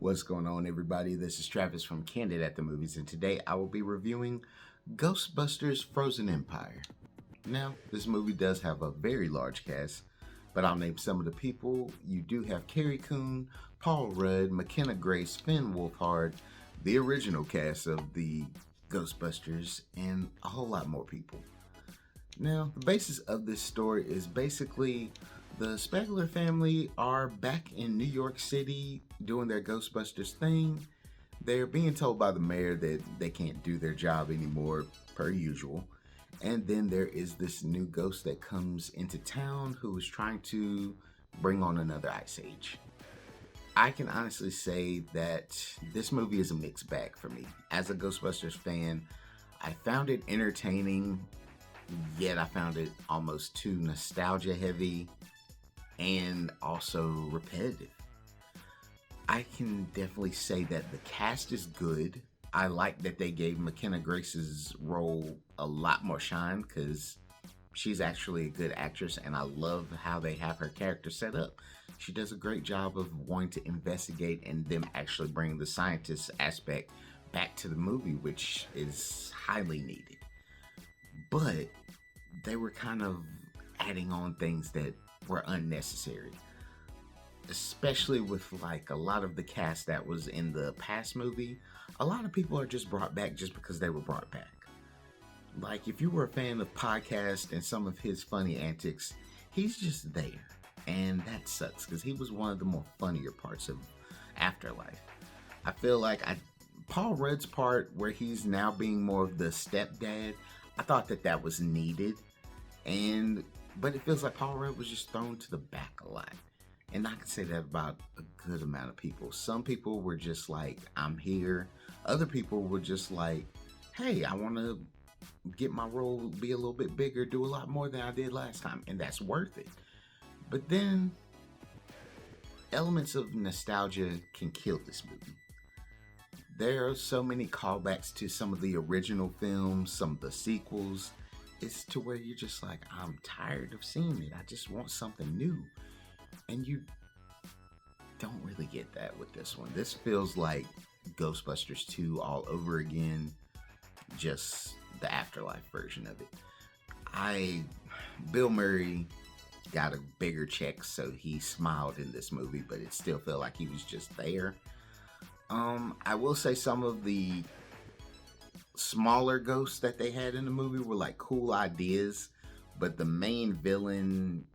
What's going on, everybody? This is Travis from Candid at the Movies, and today I will be reviewing Ghostbusters Frozen Empire. Now, this movie does have a very large cast, but I'll name some of the people. You do have Carrie Coon, Paul Rudd, Mckenna Grace, Finn Wolfhard, the original cast of the Ghostbusters, and a whole lot more people. Now, the basis of this story is basically the Spangler family are back in New York City doing their Ghostbusters thing. They're being told by the mayor that they can't do their job anymore, per usual. And then there is this new ghost that comes into town who is trying to bring on another ice age. I can honestly say that this movie is a mixed bag for me. As a Ghostbusters fan, I found it entertaining, yet I found it almost too nostalgia heavy and also repetitive. I can definitely say that the cast is good. I like that they gave Mckenna Grace's role a lot more shine because she's actually a good actress, and I love how they have her character set up. She does a great job of wanting to investigate and them actually bring the scientist aspect back to the movie, which is highly needed. But they were kind of adding on things that were unnecessary, especially with like a lot of the cast that was in the past movie. A lot of people are just brought back just because they were brought back. Like, if you were a fan of Podcast and some of his funny antics, he's just there, and that sucks because he was one of the more funnier parts of Afterlife. I feel like Paul Rudd's part where he's now being more of the stepdad, I thought that was needed, but it feels like Paul Rudd was just thrown to the back a lot. And I can say that about a good amount of people. Some people were just like, I'm here. Other people were just like, hey, I want to get my role, be a little bit bigger, do a lot more than I did last time. And that's worth it. But then, elements of nostalgia can kill this movie. There are so many callbacks to some of the original films, some of the sequels. It's to where you're just like, I'm tired of seeing it. I just want something new. And you don't really get that with this one. This feels like Ghostbusters 2 all over again. Just the Afterlife version of it. Bill Murray got a bigger check, so he smiled in this movie, but it still felt like he was just there. I will say some of the smaller ghosts that they had in the movie were like cool ideas, but the main villain,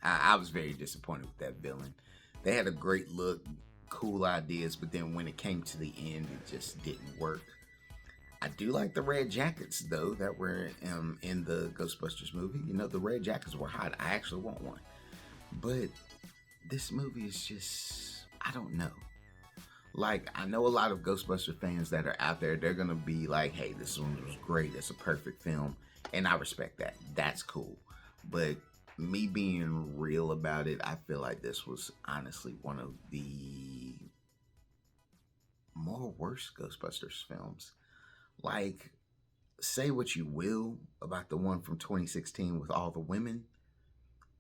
I was very disappointed with that villain. They had a great look, cool ideas, but then when it came to the end, it just didn't work. I do like the red jackets though that were in the Ghostbusters movie. You know, the red jackets were hot. I actually want one. But this movie is just, I don't know. Like, I know a lot of Ghostbuster fans that are out there, they're gonna be like, hey, this one was great, it's a perfect film, and I respect that. That's cool. But me being real about it, I feel like this was honestly one of the more worst Ghostbusters films. Like, say what you will about the one from 2016 with all the women,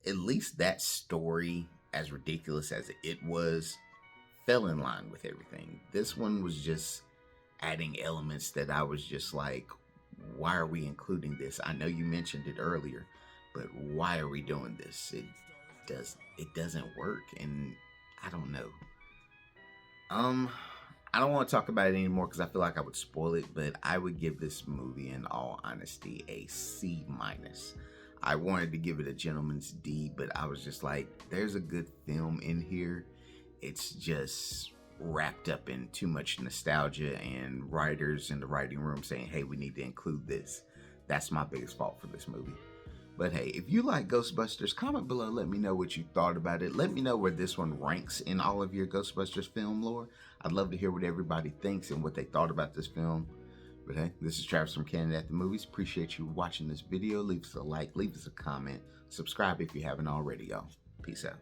at least that story, as ridiculous as it was, fell in line with everything. This one was just adding elements that I was just like, why are we including this? I know you mentioned it earlier, but why are we doing this? It doesn't work, and I don't know. I don't want to talk about it anymore because I feel like I would spoil it, but I would give this movie, in all honesty, a C-. I wanted to give it a gentleman's D, but I was just like, there's a good film in here. It's just wrapped up in too much nostalgia and writers in the writing room saying, hey, we need to include this. That's my biggest fault for this movie. But hey, if you like Ghostbusters, comment below, let me know what you thought about it. Let me know where this one ranks in all of your Ghostbusters film lore. I'd love to hear what everybody thinks and what they thought about this film. But hey, this is Travis from Candid at the Movies. Appreciate you watching this video. Leave us a like, leave us a comment, subscribe if you haven't already, y'all. Peace out.